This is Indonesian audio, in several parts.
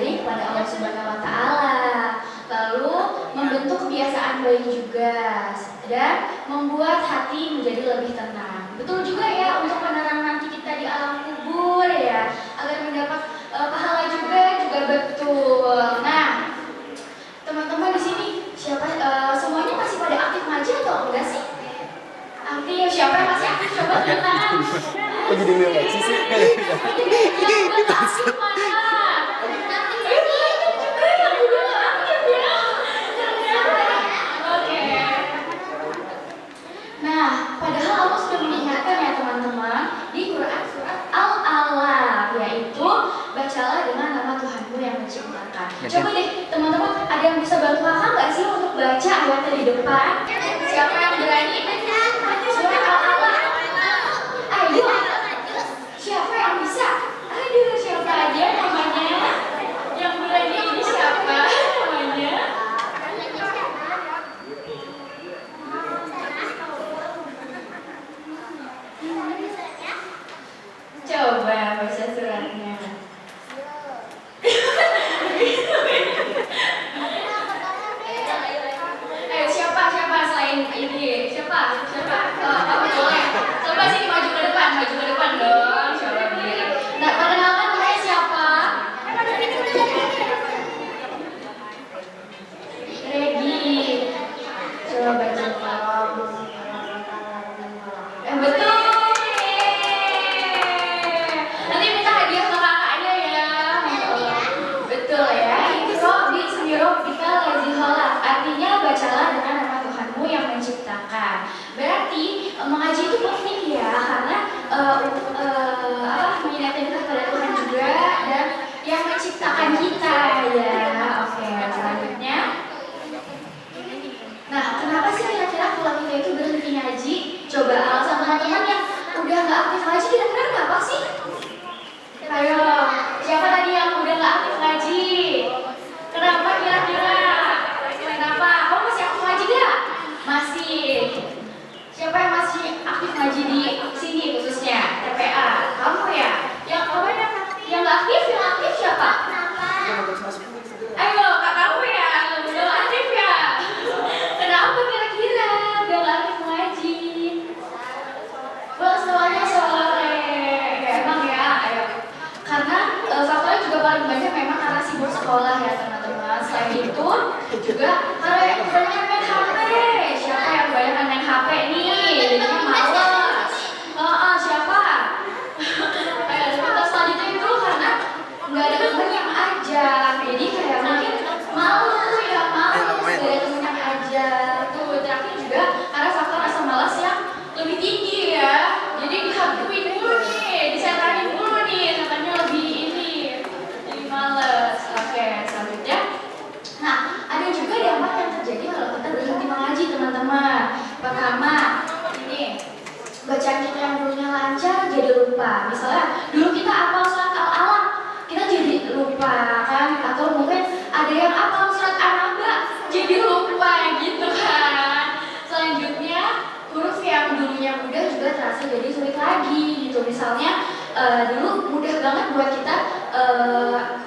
beribadah kepada Allah Subhanahu wa Ta'ala, lalu membentuk kebiasaan baik juga, dan membuat hati menjadi lebih tenang. Betul juga ya untuk penerang nanti kita di alam kubur ya, agar mendapat pahala juga betul. Nah, teman-teman di sini siapa semuanya masih pada aktif ngaji atau enggak sih? Aktif. Siapa yang masih aktif? Coba tangan. Kok jadi ngaji sih? Yang aktif mana? Nah, padahal Allah sudah mengingatkan ya teman-teman di Quran surat Al-Alaq, yaitu bacalah dengan nama Tuhanmu yang menciptakan. Coba deh teman-teman, ada yang bisa bantu kakak nggak sih untuk baca ayatnya di depan? Siapa yang berani? Surat Al-Alaq. Ayo. Siapa yang bisa? Aduh, siapa aja namanya? Yang berani ini siapa namanya? Coba baca suratnya. Ayo siapa selain ini? Siapa? Apa boleh? Coba sini maju ke depan dong. Coba biar. Nah, perkenalkan namanya siapa? Regi. Coba baca. Betul. Nanti minta hadiah ke kakaknya ya. Betul ya. Iqra bismi rabbikal ladzi khalaq. Artinya bacalah dengan nama Tuhanmu yang menciptakan. Berarti mengaji itu penting ya, karena mengingatkan kita kepada Tuhan juga dan yang menciptakan kita ya. Oke, selanjutnya. Nah, kenapa sih kira-kira kalau kita itu berhenti ngaji? Coba alasan teman-teman yang udah nggak aktif ngaji kira-kira kenapa sih? Ayo, siapa tadi yang udah nggak aktif ngaji? Kenapa kira-kira? Kenapa? Kamu masih aktif ngaji gak? Masih. Siapa yang masih aktif ngaji di sini khususnya? TPA. Kamu ya? Yang nggak aktif? Yang aktif siapa? Ayo, kak kamu ya? Belum aktif ya? Kenapa kira-kira udah nggak aktif ngaji? Pulang sekolahnya sore. Emang ya? Ayo. Karena faktornya juga paling banyak memang karena sibuk sekolah ya teman-teman. Selain itu juga karena kebanyakan main HP. Siapa yang kebanyakan main HP nih? Jadinya malas. Siapa? Terus selanjutnya itu karena nggak ada teman yang ajak. Jadi kayak mungkin malu ya, males nggak ada teman yang ajak. Tuh terakhir juga karena faktor rasa malas yang lebih tinggi ya. Jadi dihapus dulu nih, disetanin dulu nih, setannya lebih ini, jadi males. Oke, selanjutnya. Nah, ada juga dampak yang terjadi kalau kita berhenti mengaji teman-teman. Pertama, ini bacaan kita yang dulunya lancar jadi lupa. Misalnya dulu kita hafal surat Al-Alaq, kita jadi lupa kan? Atau mungkin ada yang hafal surat An-Naba jadi lupa gitu kan? Selanjutnya huruf yang dulunya mudah juga terasa jadi sulit lagi gitu. Misalnya dulu mudah banget buat kita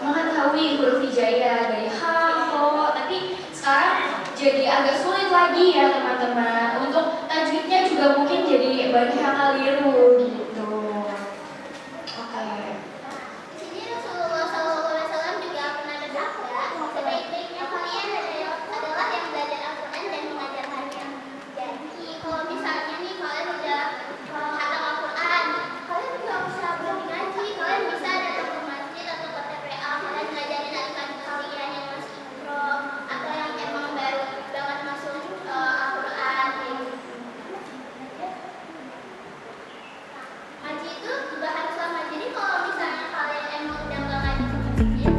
mengetahui huruf hijaiyah dari ha, ho, tapi sekarang jadi agak sulit lagi ya teman-teman. Untuk tajwidnya juga mungkin jadi banyak yang keliru gitu. Oke. Di sini Rasulullah SAW juga pernah bersabda, sebaik-baiknya kalian adalah yang belajar Al-Quran dan mengajarkannya. Jadi kalau misalnya nih kalian udah hafal Al-Quran, kalian nggak usah berhenti ngaji, kalian bisa datang ke masjid atau ke TPA, kalian ngajarin adik-adik kalian yang masih ikrom atau yang emang baru banget masuk Al-Quran gitu. Ngaji itu juga harus lama. Jadi kalau misalnya kalian emang udah nggak ngaji,